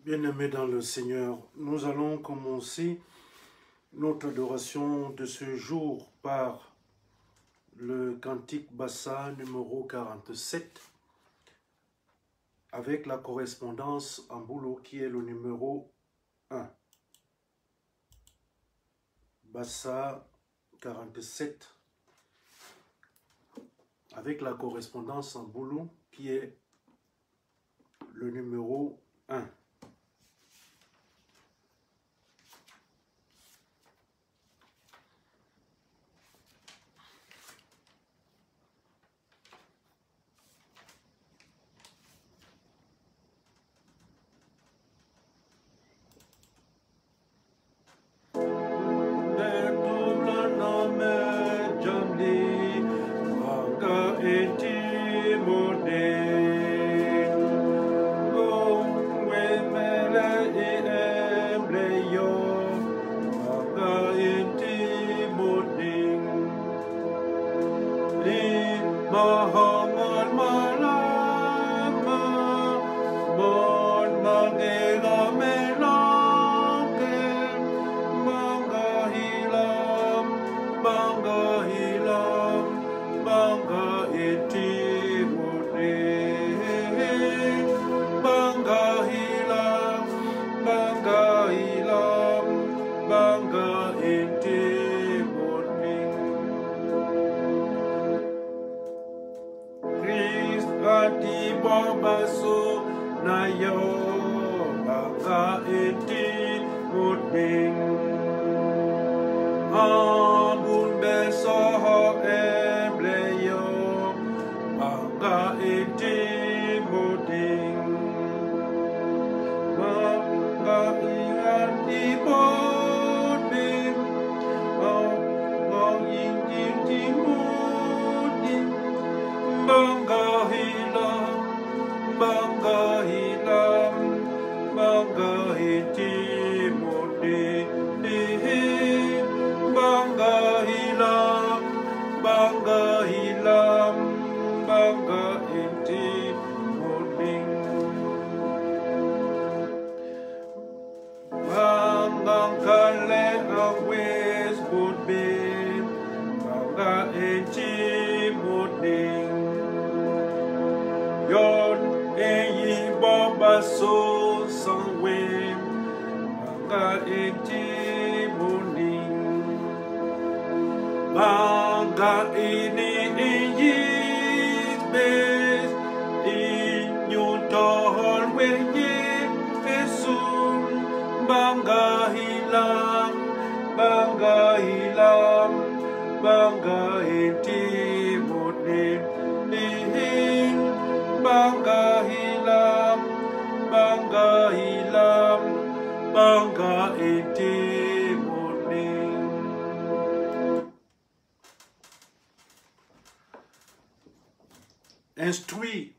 Bien-aimés dans le Seigneur, nous allons commencer notre adoration de ce jour par le cantique Bassa numéro 47 avec la correspondance en boulot qui est le numéro 1. Bassa 47 avec la correspondance en boulot qui est le numéro 1. Instruis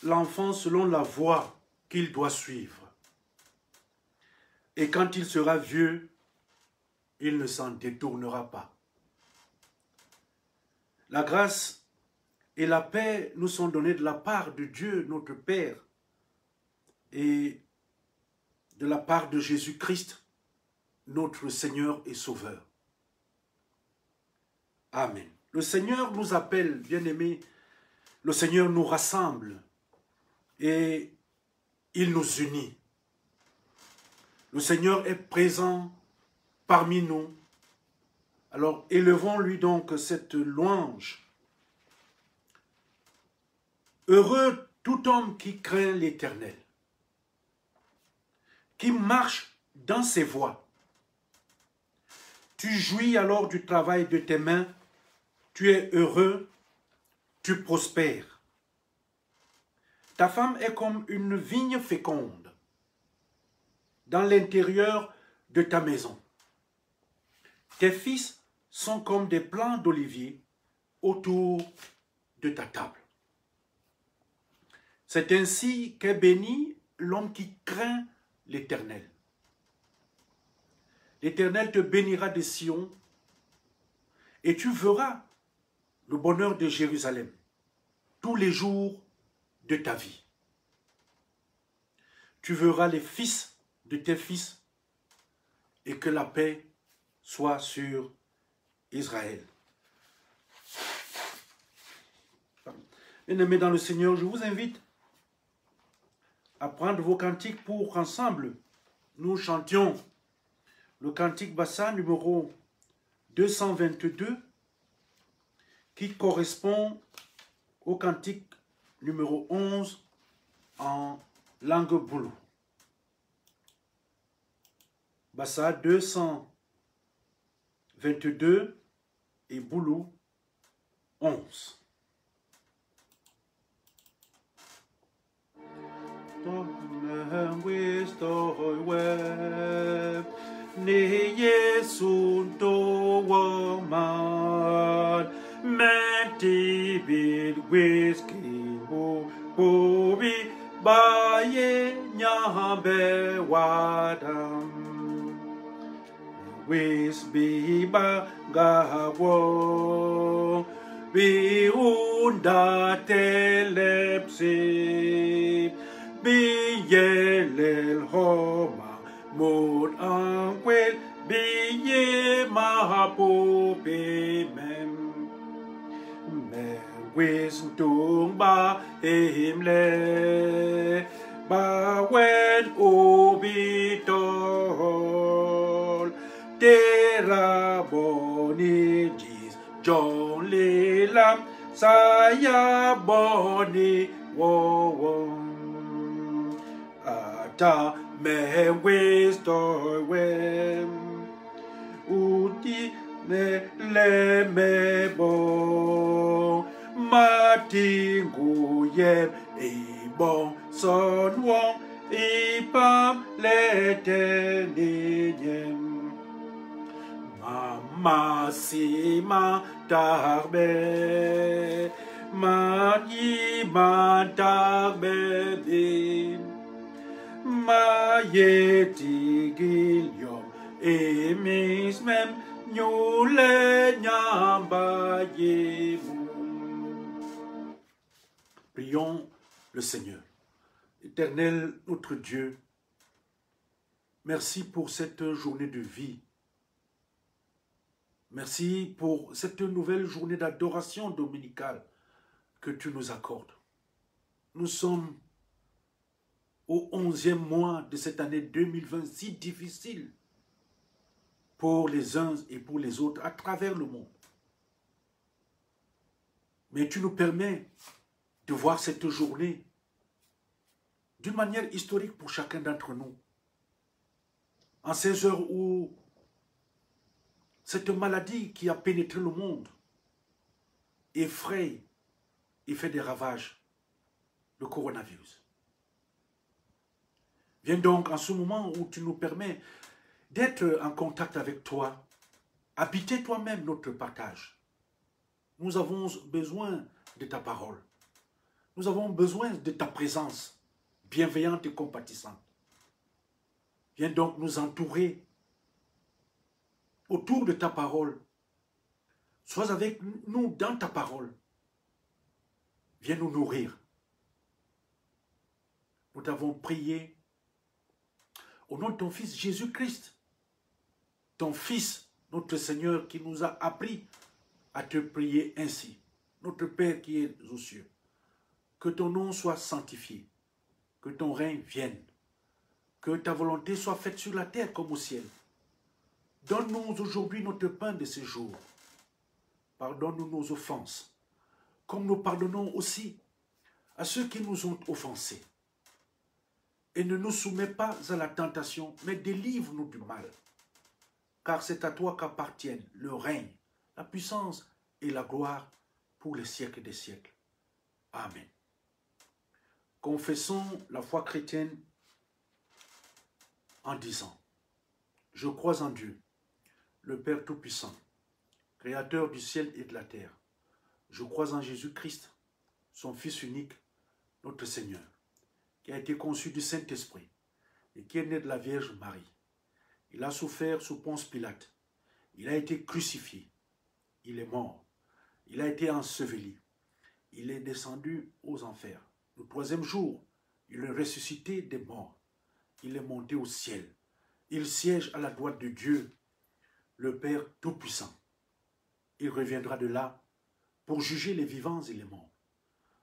l'enfant selon la voie qu'il doit suivre. Et quand il sera vieux, il ne s'en détournera pas. La grâce et la paix nous sont données de la part de Dieu, notre Père, et de la part de Jésus-Christ, notre Seigneur et Sauveur. Amen. Le Seigneur nous appelle, bien-aimés, le Seigneur nous rassemble et il nous unit. Le Seigneur est présent parmi nous. Alors élevons-lui donc cette louange. Heureux tout homme qui craint l'Éternel, qui marche dans ses voies. Tu jouis alors du travail de tes mains, tu es heureux, tu prospères. Ta femme est comme une vigne féconde dans l'intérieur de ta maison. Tes fils sont comme des plants d'olivier autour de ta table. C'est ainsi qu'est béni l'homme qui craint l'Éternel. L'Éternel te bénira de Sion et tu verras le bonheur de Jérusalem tous les jours de ta vie. tu verras les fils de tes fils et que la paix soit sur Israël. Bien-aimés dans le Seigneur, je vous invite à prendre vos cantiques pour qu'ensemble nous chantions le cantique Bassa numéro 222 qui correspond au cantique numéro 11 en langue boulou. Bassa 222 et boulou 11. Ni Yesu to woman, menti bil whiskey bobi baye nyambe wadam. Wis bi ba gawo bi unda telepsi bi yelel homa. Mod anquel biye mahapope mem wisdom ba himle ba wen obitol tera boni jis John Lelam saya boni wo ata me wisdom wem uti le me bon matingu yem e bon son wong e pam le teniem mama si ma tarbe ma yi ma tarbe ma yeti giliom et mis même nous les nyambayemu. Prions le Seigneur. Éternel notre Dieu, merci pour cette journée de vie. Merci pour cette nouvelle journée d'adoration dominicale que tu nous accordes. Nous sommes au 11e mois de cette année 2020 si difficile pour les uns et pour les autres à travers le monde. Mais tu nous permets de voir cette journée d'une manière historique pour chacun d'entre nous. En ces heures où cette maladie qui a pénétré le monde effraie et fait des ravages, le coronavirus. Viens donc en ce moment où tu nous permets d'être en contact avec toi, habiter toi-même notre partage. Nous avons besoin de ta parole. Nous avons besoin de ta présence bienveillante et compatissante. Viens donc nous entourer autour de ta parole. Sois avec nous dans ta parole. Viens nous nourrir. Nous t'avons prié au nom de ton Fils Jésus-Christ, ton Fils, notre Seigneur, qui nous a appris à te prier ainsi. Notre Père qui es aux cieux, que ton nom soit sanctifié, que ton règne vienne, que ta volonté soit faite sur la terre comme au ciel. Donne-nous aujourd'hui notre pain de ce jour. Pardonne-nous nos offenses, comme nous pardonnons aussi à ceux qui nous ont offensés. Et ne nous soumets pas à la tentation, mais délivre-nous du mal. Car c'est à toi qu'appartiennent le règne, la puissance et la gloire pour les siècles des siècles. Amen. Confessons la foi chrétienne en disant: je crois en Dieu, le Père Tout-Puissant, Créateur du ciel et de la terre. Je crois en Jésus-Christ, son Fils unique, notre Seigneur, qui a été conçu du Saint-Esprit et qui est né de la Vierge Marie. Il a souffert sous Ponce Pilate. Il a été crucifié. Il est mort. Il a été enseveli. Il est descendu aux enfers. Le troisième jour, il est ressuscité des morts. il est monté au ciel. Il siège à la droite de Dieu, le Père Tout-Puissant. Il reviendra de là pour juger les vivants et les morts.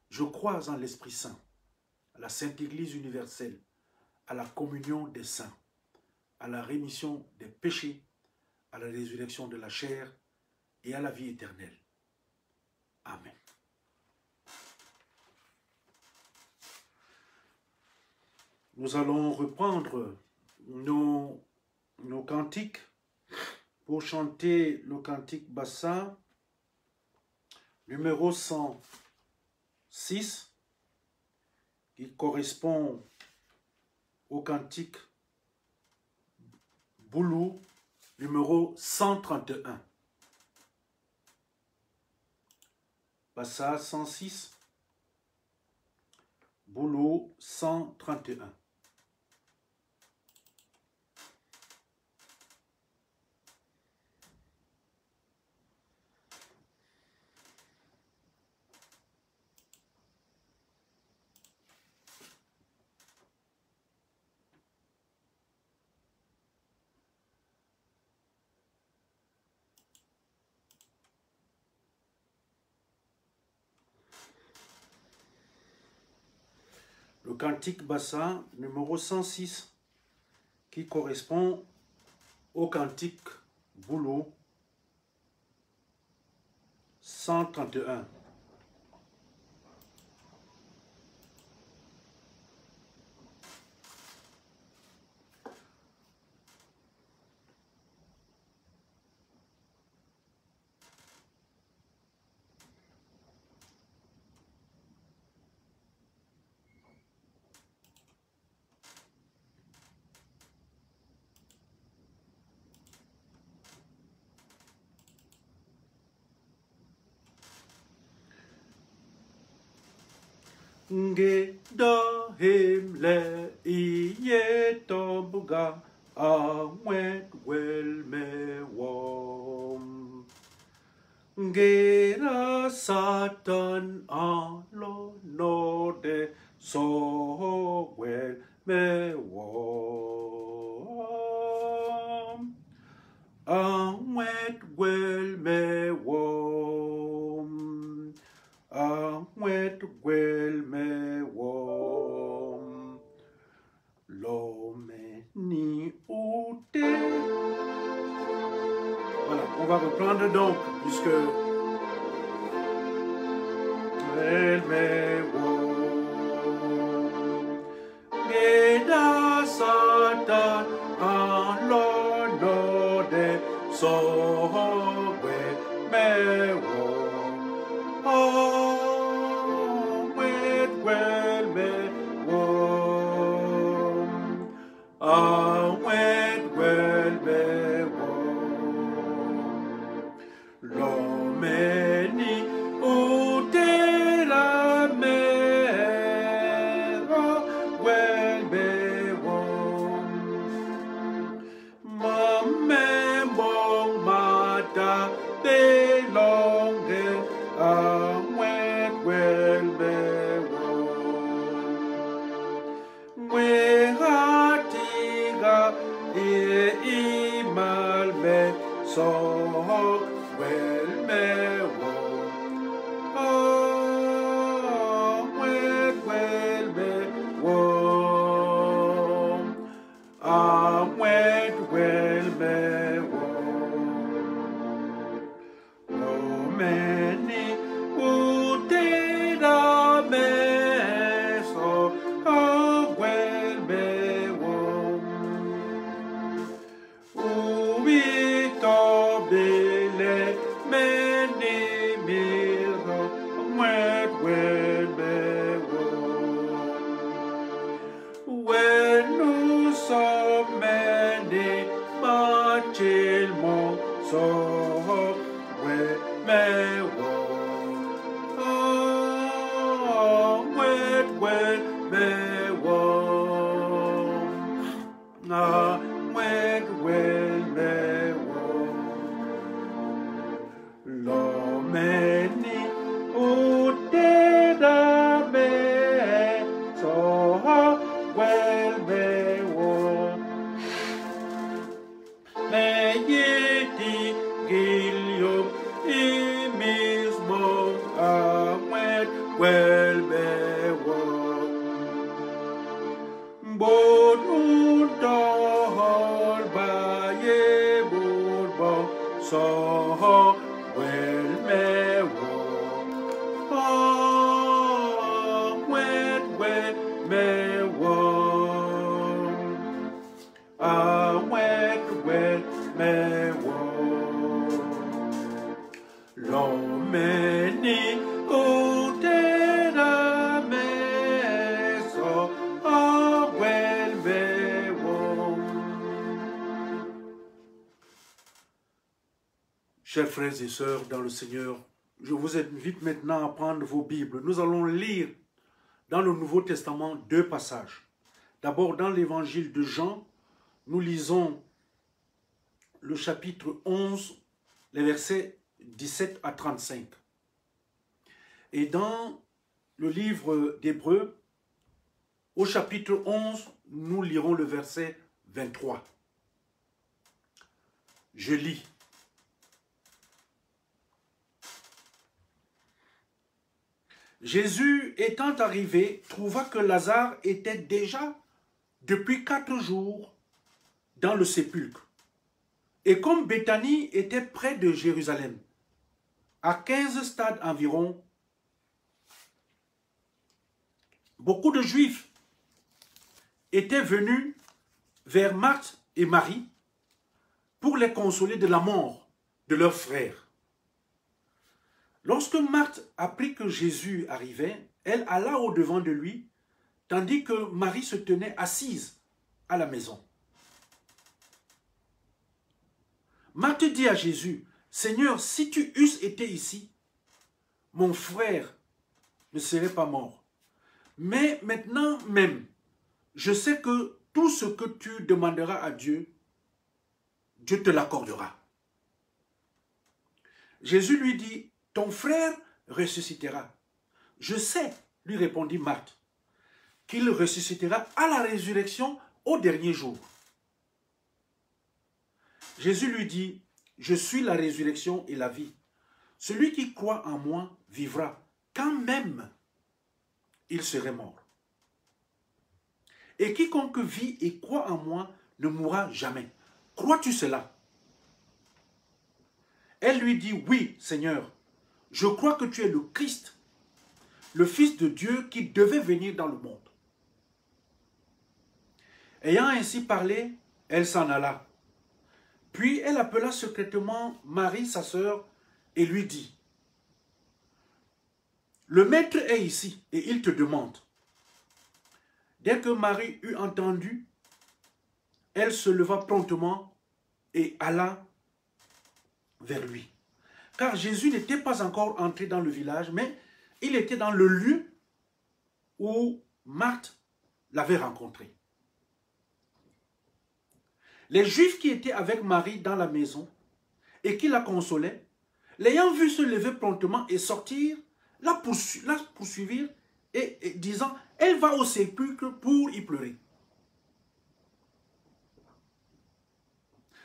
Je crois en l'Esprit Saint, à la Sainte Église universelle, à la communion des saints, à la rémission des péchés, à la résurrection de la chair et à la vie éternelle. Amen. Nous allons reprendre nos cantiques pour chanter le cantique Bassa, numéro 106, qui correspond au cantique Boulou, numéro 131. Bassa 106, Boulou 131. Le cantique Bassa numéro 106 qui correspond au cantique Boulou 131. Nge dahim le iye tombuga a wet well me wom. Nge la satan a lo no de so well me wom. A wet well me wom. A wet well me wom. Lo me ni ute. Voilà, on va reprendre donc, puisque well me wom. Geda satan a lo no de so well me wom. Oh, wet well me wom. Ah, wet well me wom. Lo meni ute la mero well me wom. Mame mong mata de longe. Wet well me wom. We hatiga imal me so well me wom. Oh, wet well me wom. Ah, wet well me wom. No many ute da me so well me wom. Ubi to bele many miro wet well me wom. When you so many machil mo so well me wom. Oh, wet well me wom. Ah, wet well me wom. Lo meni ute da me so well me wom. so well me wo. Oh, well me wo. Ah, well me wo. L'homme ni côté la maison. Ah, well me wo. Chers frères et sœurs dans le Seigneur, je vous invite maintenant à prendre vos Bibles. Nous allons lire dans le Nouveau Testament 2 passages. D'abord, dans l'évangile de Jean, nous lisons le chapitre 11, les versets 17 à 35. Et dans le livre d'Hébreux, au chapitre 11, nous lirons le verset 23. Je lis. Jésus étant arrivé, trouva que Lazare était déjà depuis 4 jours dans le sépulcre. Et comme Béthanie était près de Jérusalem, à 15 stades environ, beaucoup de Juifs étaient venus vers Marthe et Marie pour les consoler de la mort de leur frère. Lorsque Marthe apprit que Jésus arrivait, elle alla au-devant de lui, tandis que Marie se tenait assise à la maison. Marthe dit à Jésus, « Seigneur, si tu eusses été ici, mon frère ne serait pas mort. Mais maintenant même, je sais que tout ce que tu demanderas à Dieu, Dieu te l'accordera. » Jésus lui dit, « Ton frère ressuscitera. » « Je sais, lui répondit Marthe, qu'il ressuscitera à la résurrection au dernier jour. » Jésus lui dit, « Je suis la résurrection et la vie. Celui qui croit en moi vivra, quand même il serait mort. Et quiconque vit et croit en moi ne mourra jamais. Crois-tu cela? » Elle lui dit, « Oui, Seigneur, je crois que tu es le Christ, le Fils de Dieu qui devait venir dans le monde. » Ayant ainsi parlé, elle s'en alla. Puis elle appela secrètement Marie, sa sœur, et lui dit, « Le maître est ici et il te demande. » Dès que Marie eut entendu, elle se leva promptement et alla vers lui. Car Jésus n'était pas encore entré dans le village, mais il était dans le lieu où Marthe l'avait rencontré. Les Juifs qui étaient avec Marie dans la maison et qui la consolaient, l'ayant vue se lever promptement et sortir, la poursuivirent et disant, « Elle va au sépulcre pour y pleurer. »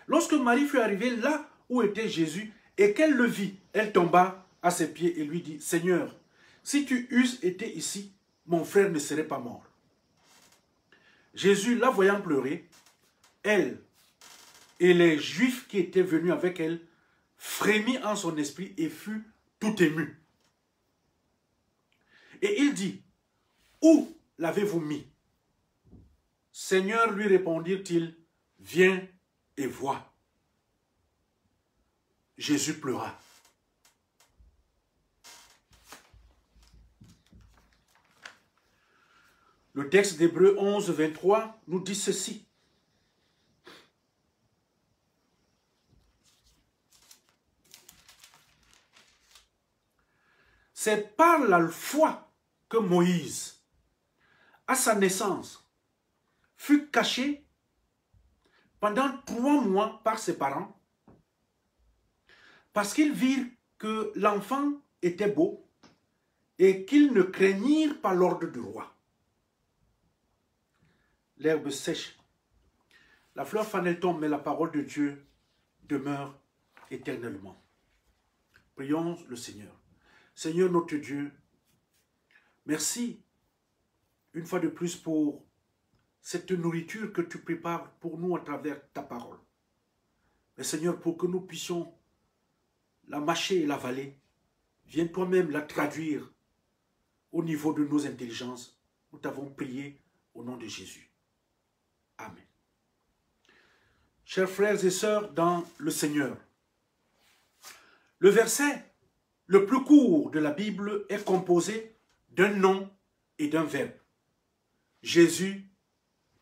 Lorsque Marie fut arrivée là où était Jésus et qu'elle le vit, elle tomba à ses pieds et lui dit, « Seigneur, si tu eusses été ici, mon frère ne serait pas mort. » Jésus, la voyant pleurer, elle et les Juifs qui étaient venus avec elle, frémit en son esprit et fut tout ému. Et il dit, « Où l'avez-vous mis? » Seigneur, lui répondirent-ils, « Viens et vois. » Jésus pleura. Le texte d'Hébreux 11, 23 nous dit ceci. C'est par la foi que Moïse, à sa naissance, fut caché pendant 3 mois par ses parents, parce qu'ils virent que l'enfant était beau et qu'ils ne craignirent pas l'ordre du roi. L'herbe sèche, la fleur fanelle tombe, mais la parole de Dieu demeure éternellement. Prions le Seigneur. Seigneur notre Dieu, merci une fois de plus pour cette nourriture que tu prépares pour nous à travers ta parole. Mais Seigneur, pour que nous puissions la mâcher et l'avaler. Viens toi-même la traduire au niveau de nos intelligences. Nous t'avons prié au nom de Jésus. Amen. Chers frères et sœurs dans le Seigneur, le verset le plus court de la Bible est composé d'un nom et d'un verbe. Jésus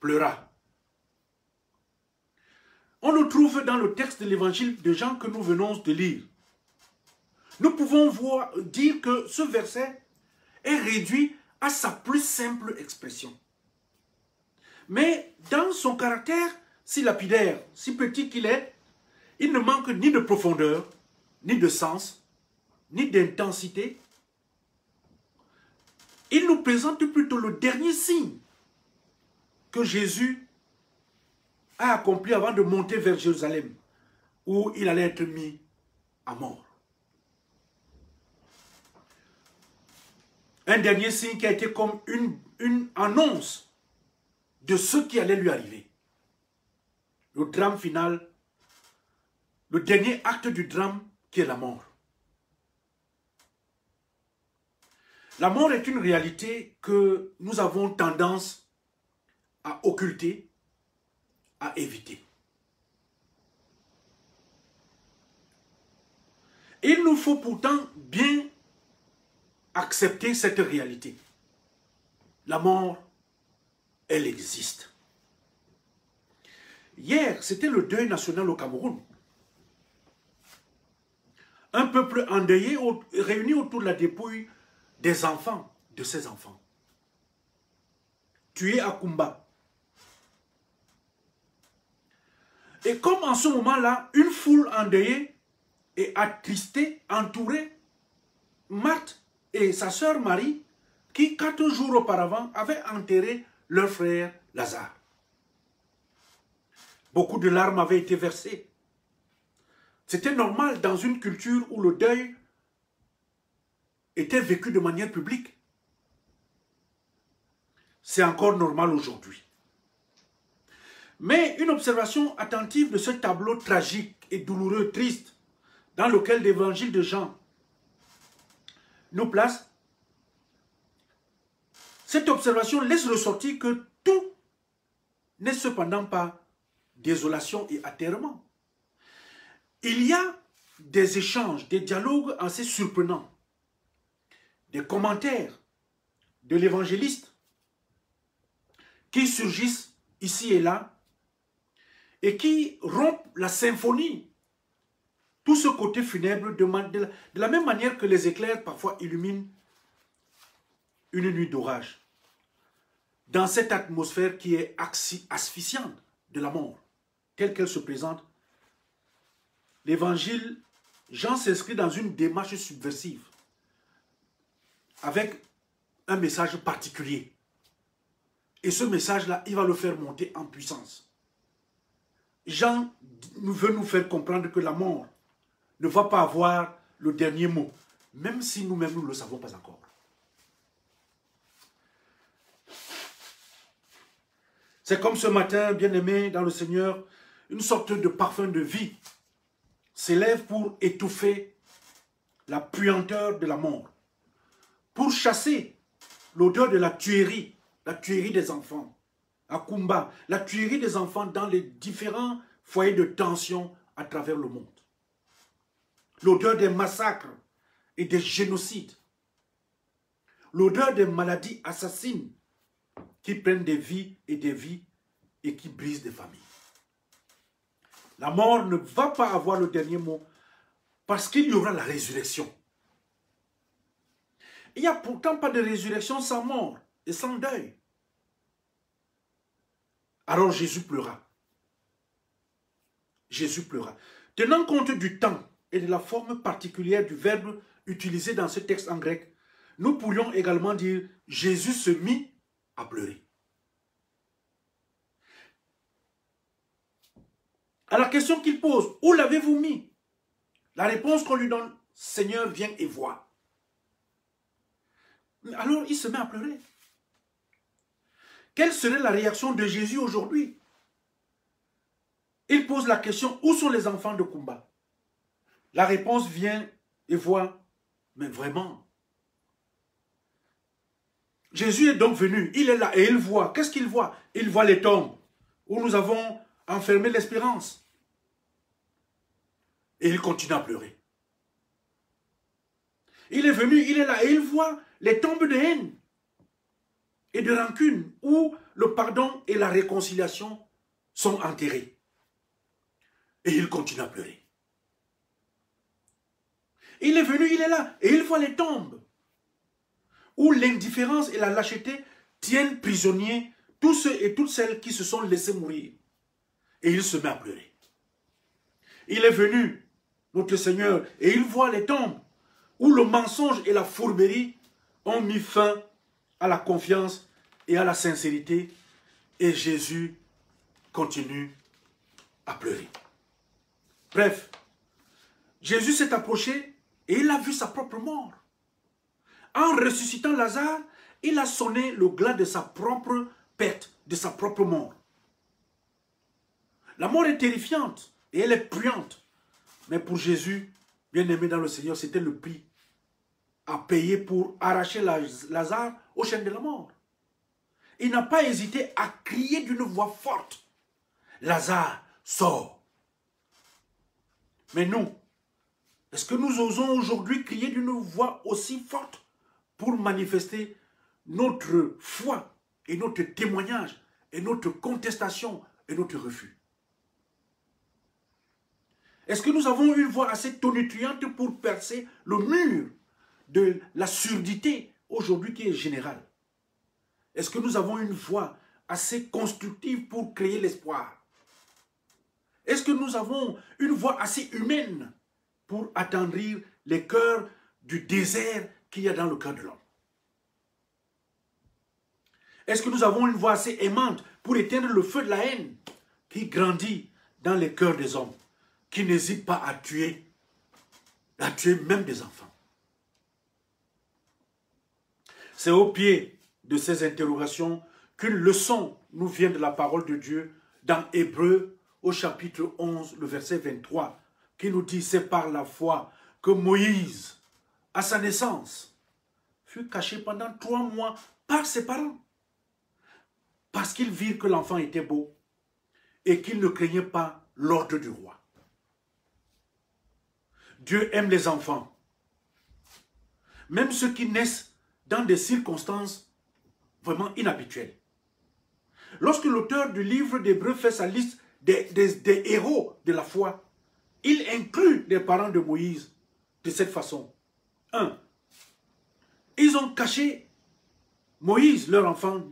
pleura. On le trouve dans le texte de l'évangile de Jean que nous venons de lire. Nous pouvons dire que ce verset est réduit à sa plus simple expression. Mais dans son caractère si lapidaire, si petit qu'il est, il ne manque ni de profondeur, ni de sens, ni d'intensité. Il nous présente plutôt le dernier signe que Jésus a accompli avant de monter vers Jérusalem, où il allait être mis à mort. Un dernier signe qui a été comme une annonce de ce qui allait lui arriver. Le drame final, le dernier acte du drame qui est la mort. La mort est une réalité que nous avons tendance à occulter, à éviter. Il nous faut pourtant bien accepter cette réalité. La mort, elle existe. Hier, c'était le deuil national au Cameroun. Un peuple endeuillé réuni autour de la dépouille des enfants, de ses enfants. Tués à Kumba. Et comme en ce moment-là, une foule endeuillée et attristée, entourée, Marthe et sa sœur Marie, qui 4 jours auparavant avaient enterré leur frère Lazare. Beaucoup de larmes avaient été versées. C'était normal dans une culture où le deuil était vécu de manière publique. C'est encore normal aujourd'hui. Mais une observation attentive de ce tableau tragique et douloureux, triste, dans lequel l'évangile de Jean nous place, cette observation laisse ressortir que tout n'est cependant pas désolation et atterrement. Il y a des échanges, des dialogues assez surprenants, des commentaires de l'évangéliste qui surgissent ici et là et qui rompent la symphonie, tout ce côté funèbre de la même manière que les éclairs parfois illuminent une nuit d'orage. Dans cette atmosphère qui est asphyxiante de la mort, telle qu'elle se présente, l'évangile, Jean s'inscrit dans une démarche subversive, avec un message particulier. Et ce message-là, il va le faire monter en puissance. Jean veut nous faire comprendre que la mort ne va pas avoir le dernier mot, même si nous-mêmes, nous ne le savons pas encore. C'est comme ce matin, bien-aimé dans le Seigneur, une sorte de parfum de vie s'élève pour étouffer la puanteur de la mort, pour chasser l'odeur de la tuerie des enfants, à Kumba, la tuerie des enfants dans les différents foyers de tension à travers le monde. L'odeur des massacres et des génocides, l'odeur des maladies assassines qui prennent des vies et qui brisent des familles. La mort ne va pas avoir le dernier mot parce qu'il y aura la résurrection. Il n'y a pourtant pas de résurrection sans mort et sans deuil. Alors Jésus pleura. Jésus pleura. Tenant compte du temps et de la forme particulière du verbe utilisé dans ce texte en grec, nous pourrions également dire Jésus se mit à pleurer. À la question qu'il pose, où l'avez-vous mis? La réponse qu'on lui donne, Seigneur, viens et vois. Alors il se met à pleurer. Quelle serait la réaction de Jésus aujourd'hui? Il pose la question, où sont les enfants de Kumba? La réponse vient et voit, mais vraiment. Jésus est donc venu, il est là et il voit. Qu'est-ce qu'il voit? Il voit les tombes où nous avons enfermé l'espérance. Et il continue à pleurer. Il est venu, il est là et il voit les tombes de haine et de rancune où le pardon et la réconciliation sont enterrés. Et il continue à pleurer. Il est venu, il est là et il voit les tombes où l'indifférence et la lâcheté tiennent prisonniers tous ceux et toutes celles qui se sont laissés mourir. Et il se met à pleurer. Il est venu, notre Seigneur, et il voit les tombes où le mensonge et la fourberie ont mis fin à la confiance et à la sincérité. Et Jésus continue à pleurer. Bref, Jésus s'est approché et il a vu sa propre mort. En ressuscitant Lazare, il a sonné le glas de sa propre perte, de sa propre mort. La mort est terrifiante et elle est puante. Mais pour Jésus, bien-aimé dans le Seigneur, c'était le prix à payer pour arracher Lazare aux chaînes de la mort. Il n'a pas hésité à crier d'une voix forte. Lazare, sors. Mais nous, est-ce que nous osons aujourd'hui crier d'une voix aussi forte pour manifester notre foi et notre témoignage et notre contestation et notre refus? Est-ce que nous avons une voix assez tonitruante pour percer le mur de la surdité aujourd'hui qui est générale? Est-ce que nous avons une voix assez constructive pour créer l'espoir? Est-ce que nous avons une voix assez humaine pour attendrir les cœurs du désert qu'il y a dans le cœur de l'homme? Est-ce que nous avons une voix assez aimante pour éteindre le feu de la haine qui grandit dans les cœurs des hommes, qui n'hésitent pas à tuer même des enfants? C'est au pied de ces interrogations qu'une leçon nous vient de la parole de Dieu dans Hébreux au chapitre 11, le verset 23, qui nous dit: c'est par la foi que Moïse, à sa naissance, fut caché pendant 3 mois par ses parents, parce qu'ils virent que l'enfant était beau et qu'il ne craignait pas l'ordre du roi. Dieu aime les enfants, même ceux qui naissent dans des circonstances vraiment inhabituelles. Lorsque l'auteur du livre d'Hébreux fait sa liste des héros de la foi, il inclut les parents de Moïse de cette façon. 1. Ils ont caché Moïse, leur enfant,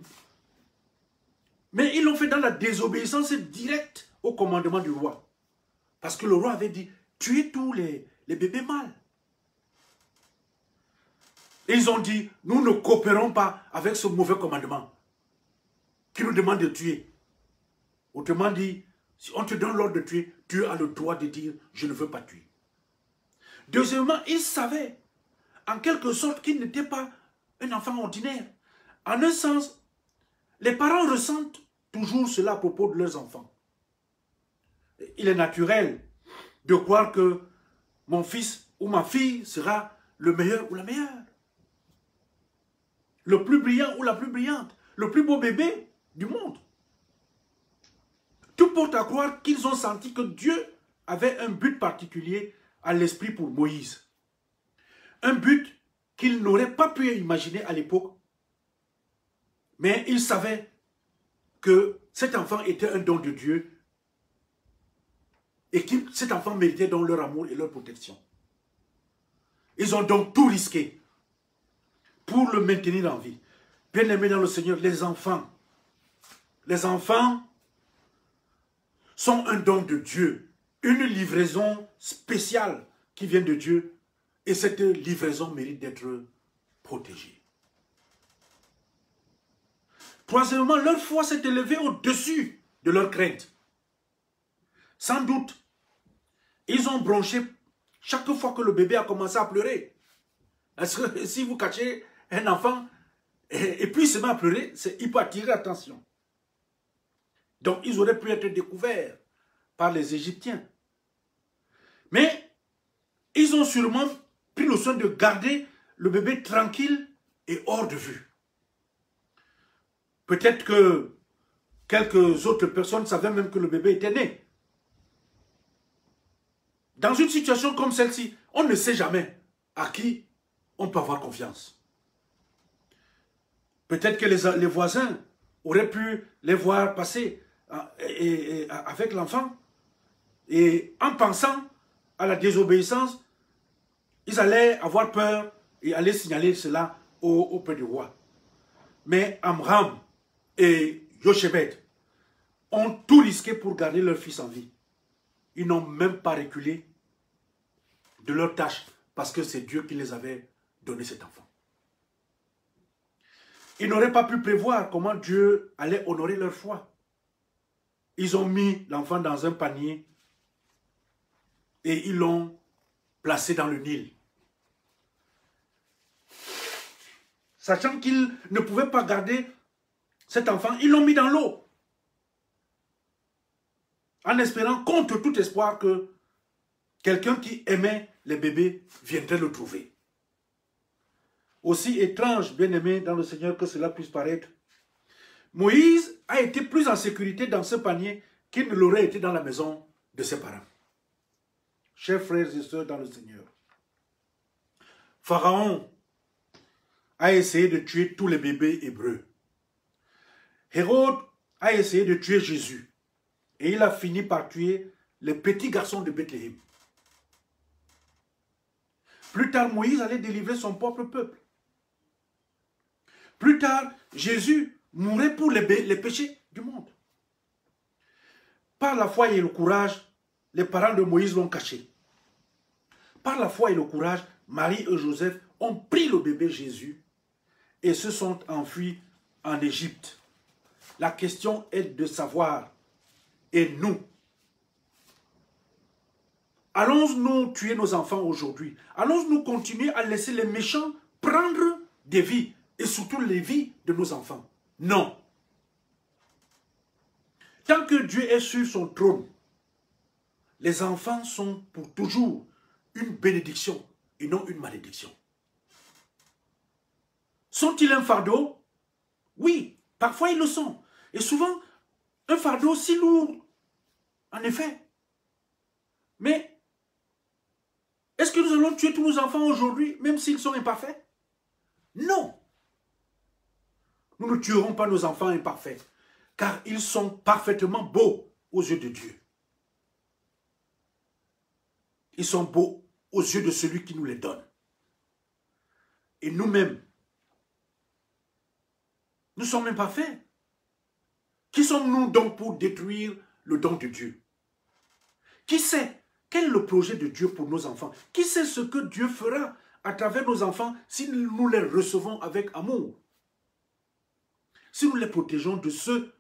mais ils l'ont fait dans la désobéissance directe au commandement du roi. Parce que le roi avait dit: tuez tous les bébés mâles. Et ils ont dit: nous ne coopérons pas avec ce mauvais commandement qui nous demande de tuer. Autrement dit, si on te donne l'ordre de tuer, Dieu a le droit de dire: je ne veux pas tuer. Deuxièmement, ils savaient en quelque sorte qu'il n'était pas un enfant ordinaire. En un sens, les parents ressentent toujours cela à propos de leurs enfants. Il est naturel de croire que mon fils ou ma fille sera le meilleur ou la meilleure, le plus brillant ou la plus brillante, le plus beau bébé du monde. Tout porte à croire qu'ils ont senti que Dieu avait un but particulier à l'esprit pour Moïse. Un but qu'ils n'auraient pas pu imaginer à l'époque. Mais ils savaient que cet enfant était un don de Dieu et que cet enfant méritait donc leur amour et leur protection. Ils ont donc tout risqué pour le maintenir en vie. Bien-aimés dans le Seigneur, les enfants sont un don de Dieu, une livraison spéciale qui vient de Dieu, et cette livraison mérite d'être protégée. Troisièmement, leur foi s'est élevée au-dessus de leur crainte. Sans doute, ils ont bronché chaque fois que le bébé a commencé à pleurer. Parce que si vous cachez un enfant et puis il se met à pleurer, il peut attirer l'attention. Donc, ils auraient pu être découverts par les Égyptiens. Mais Ils ont sûrement pris le soin de garder le bébé tranquille et hors de vue. Peut-être que quelques autres personnes savaient même que le bébé était né. Dans une situation comme celle-ci, on ne sait jamais à qui on peut avoir confiance. Peut-être que les voisins auraient pu les voir passer avec l'enfant. Et en pensant à la désobéissance, ils allaient avoir peur et aller signaler cela auprès du roi. Mais Amram et Jochebed ont tout risqué pour garder leur fils en vie. Ils n'ont même pas reculé de leur tâche parce que c'est Dieu qui les avait donné cet enfant. Ils n'auraient pas pu prévoir comment Dieu allait honorer leur foi. Ils ont mis l'enfant dans un panier et ils l'ont placé dans le Nil. Sachant qu'ils ne pouvaient pas garder cet enfant, ils l'ont mis dans l'eau. En espérant, contre tout espoir, que quelqu'un qui aimait les bébés viendrait le trouver. Aussi étrange, bien-aimé dans le Seigneur, que cela puisse paraître, Moïse a été plus en sécurité dans ce panier qu'il ne l'aurait été dans la maison de ses parents. Chers frères et sœurs dans le Seigneur, Pharaon a essayé de tuer tous les bébés hébreux. Hérode a essayé de tuer Jésus. Et il a fini par tuer les petits garçons de Bethléem. Plus tard, Moïse allait délivrer son propre peuple. Plus tard, Jésus mourrait pour les péchés du monde. Par la foi et le courage, les parents de Moïse l'ont caché. Par la foi et le courage, Marie et Joseph ont pris le bébé Jésus et se sont enfuis en Égypte. La question est de savoir, et nous, allons-nous tuer nos enfants aujourd'hui? Allons-nous continuer à laisser les méchants prendre des vies, et surtout les vies de nos enfants? Non. Tant que Dieu est sur son trône, les enfants sont pour toujours une bénédiction et non une malédiction. Sont-ils un fardeau? Oui, parfois ils le sont. Et souvent, un fardeau si lourd, en effet. Mais, est-ce que nous allons tuer tous nos enfants aujourd'hui, même s'ils sont imparfaits? Non. Nous ne tuerons pas nos enfants imparfaits, car ils sont parfaitement beaux aux yeux de Dieu. Ils sont beaux aux yeux de celui qui nous les donne. Et nous-mêmes, nous sommes imparfaits. Qui sommes-nous donc pour détruire le don de Dieu? Qui sait quel est le projet de Dieu pour nos enfants? Qui sait ce que Dieu fera à travers nos enfants si nous les recevons avec amour? Si nous les protégeons de ceux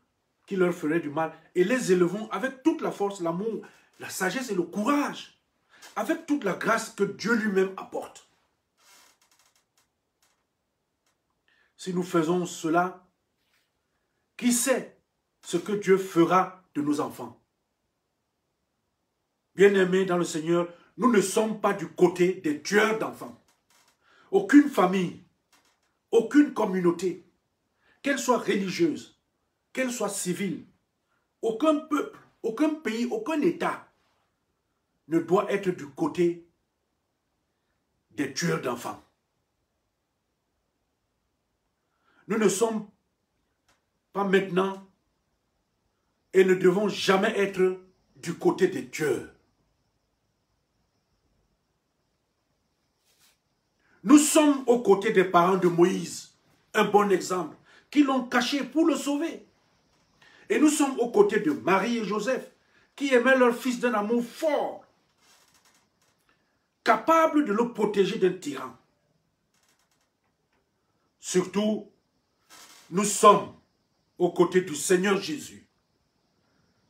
qui leur feraient du mal et les élevons avec toute la force, l'amour, la sagesse et le courage, avec toute la grâce que Dieu lui-même apporte. Si nous faisons cela, qui sait ce que Dieu fera de nos enfants? Bien-aimés dans le Seigneur, nous ne sommes pas du côté des tueurs d'enfants. Aucune famille, aucune communauté, qu'elle soit religieuse, qu'elle soit civile, aucun peuple, aucun pays, aucun État ne doit être du côté des tueurs d'enfants. Nous ne sommes pas maintenant et ne devons jamais être du côté des tueurs. Nous sommes aux côtés des parents de Moïse, un bon exemple, qui l'ont caché pour le sauver. Et nous sommes aux côtés de Marie et Joseph, qui aimaient leur fils d'un amour fort, capable de le protéger d'un tyran. Surtout, nous sommes aux côtés du Seigneur Jésus,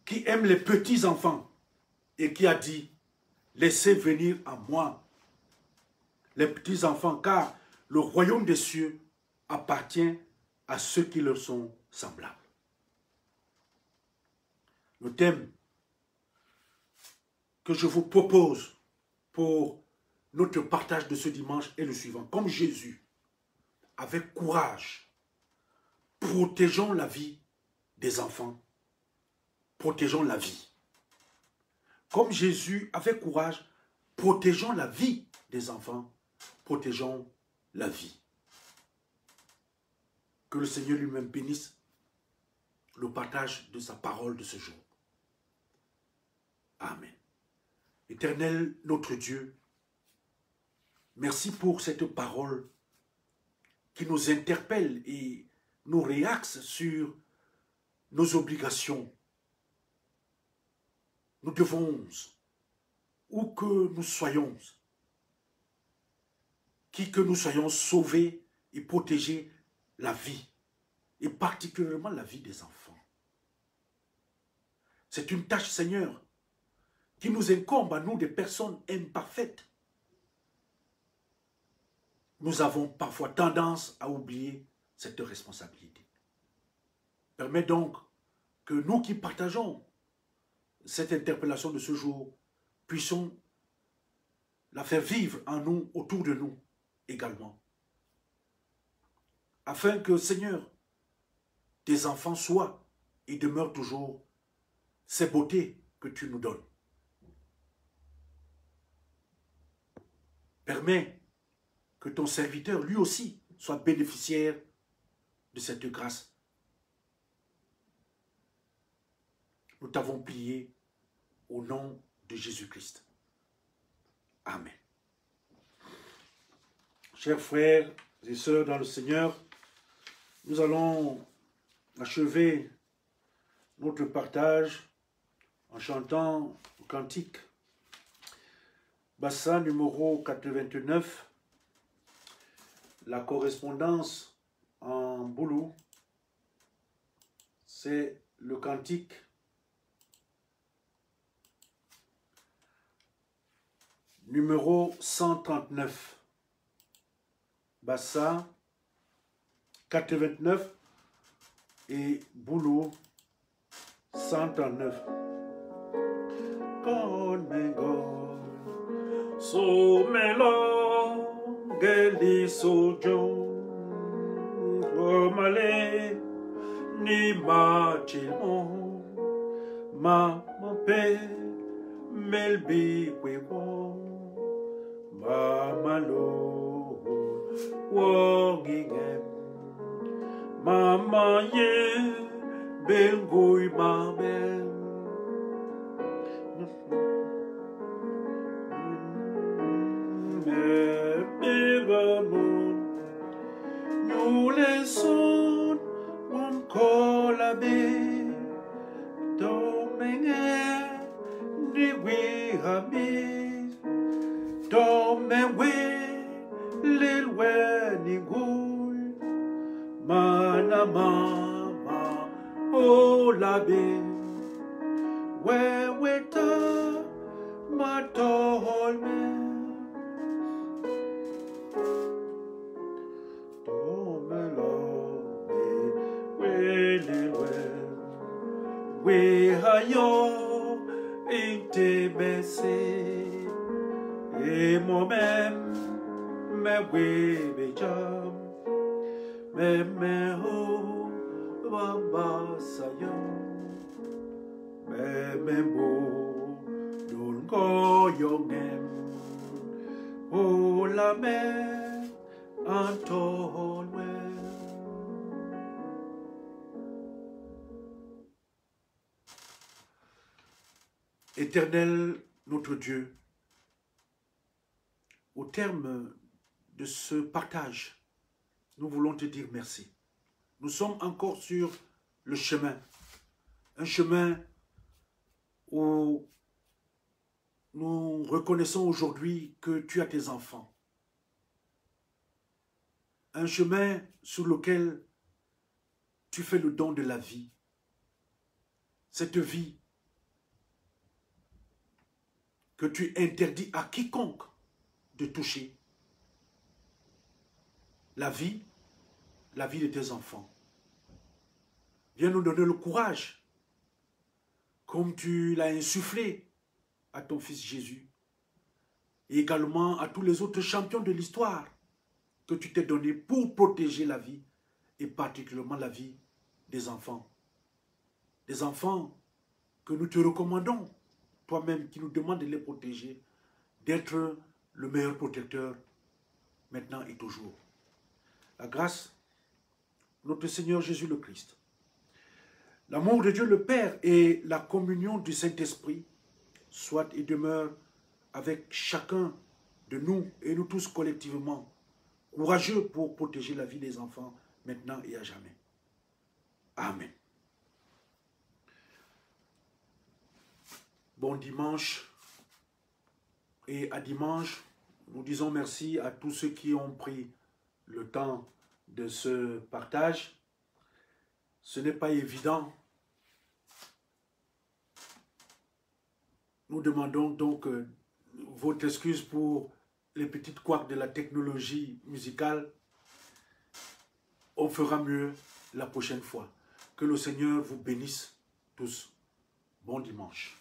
qui aime les petits enfants et qui a dit, laissez venir à moi les petits enfants, car le royaume des cieux appartient à ceux qui leur sont semblables. Le thème que je vous propose pour notre partage de ce dimanche est le suivant. Comme Jésus, avec courage, protégeons la vie des enfants. Protégeons la vie. Comme Jésus, avec courage, protégeons la vie des enfants. Protégeons la vie. Que le Seigneur lui-même bénisse le partage de sa parole de ce jour. Amen. Éternel, notre Dieu, merci pour cette parole qui nous interpelle et nous réaxe sur nos obligations. Nous devons, où que nous soyons, qui que nous soyons, sauver et protéger la vie, et particulièrement la vie des enfants. C'est une tâche, Seigneur, qui nous incombe à nous, des personnes imparfaites. Nous avons parfois tendance à oublier cette responsabilité. Permets donc que nous qui partageons cette interpellation de ce jour, puissions la faire vivre en nous, autour de nous également. Afin que, Seigneur, tes enfants soient et demeurent toujours ces beautés que tu nous donnes. Permets que ton serviteur, lui aussi, soit bénéficiaire de cette grâce. Nous t'avons prié au nom de Jésus-Christ. Amen. Chers frères et sœurs dans le Seigneur, nous allons achever notre partage en chantant le cantique Bassa numéro 89, la correspondance en boulou, c'est le cantique numéro 139. Bassa 89 et boulou 139. Conmengo so melo geli sojo omale ni machimo ma pe melbi kwebo mamalo wogingem mama ye belgui mabel nous laissons mon collabé domenge ni wihami domewe lilwe ni gul mana mama olabe weweta matolme we hayo intimese et moi-même me we bejam me ho baba sayo me bo dun go yongem o la me antolwe. Éternel, notre Dieu, au terme de ce partage, nous voulons te dire merci. Nous sommes encore sur le chemin, un chemin où nous reconnaissons aujourd'hui que tu as tes enfants. Un chemin sur lequel tu fais le don de la vie. Cette vie que tu interdis à quiconque de toucher. La vie de tes enfants. Viens nous donner le courage, comme tu l'as insufflé à ton fils Jésus, et également à tous les autres champions de l'histoire que tu t'es donné pour protéger la vie, et particulièrement la vie des enfants. Des enfants que nous te recommandons, toi-même qui nous demandes de les protéger, d'être le meilleur protecteur maintenant et toujours. La grâce de notre Seigneur Jésus le Christ, l'amour de Dieu le Père et la communion du Saint-Esprit soit et demeure avec chacun de nous et nous tous collectivement, courageux pour protéger la vie des enfants maintenant et à jamais. Amen. Bon dimanche et à dimanche. Nous disons merci à tous ceux qui ont pris le temps de ce partage. Ce n'est pas évident. Nous demandons donc votre excuse pour les petites couacs de la technologie musicale. On fera mieux la prochaine fois. Que le Seigneur vous bénisse tous. Bon dimanche.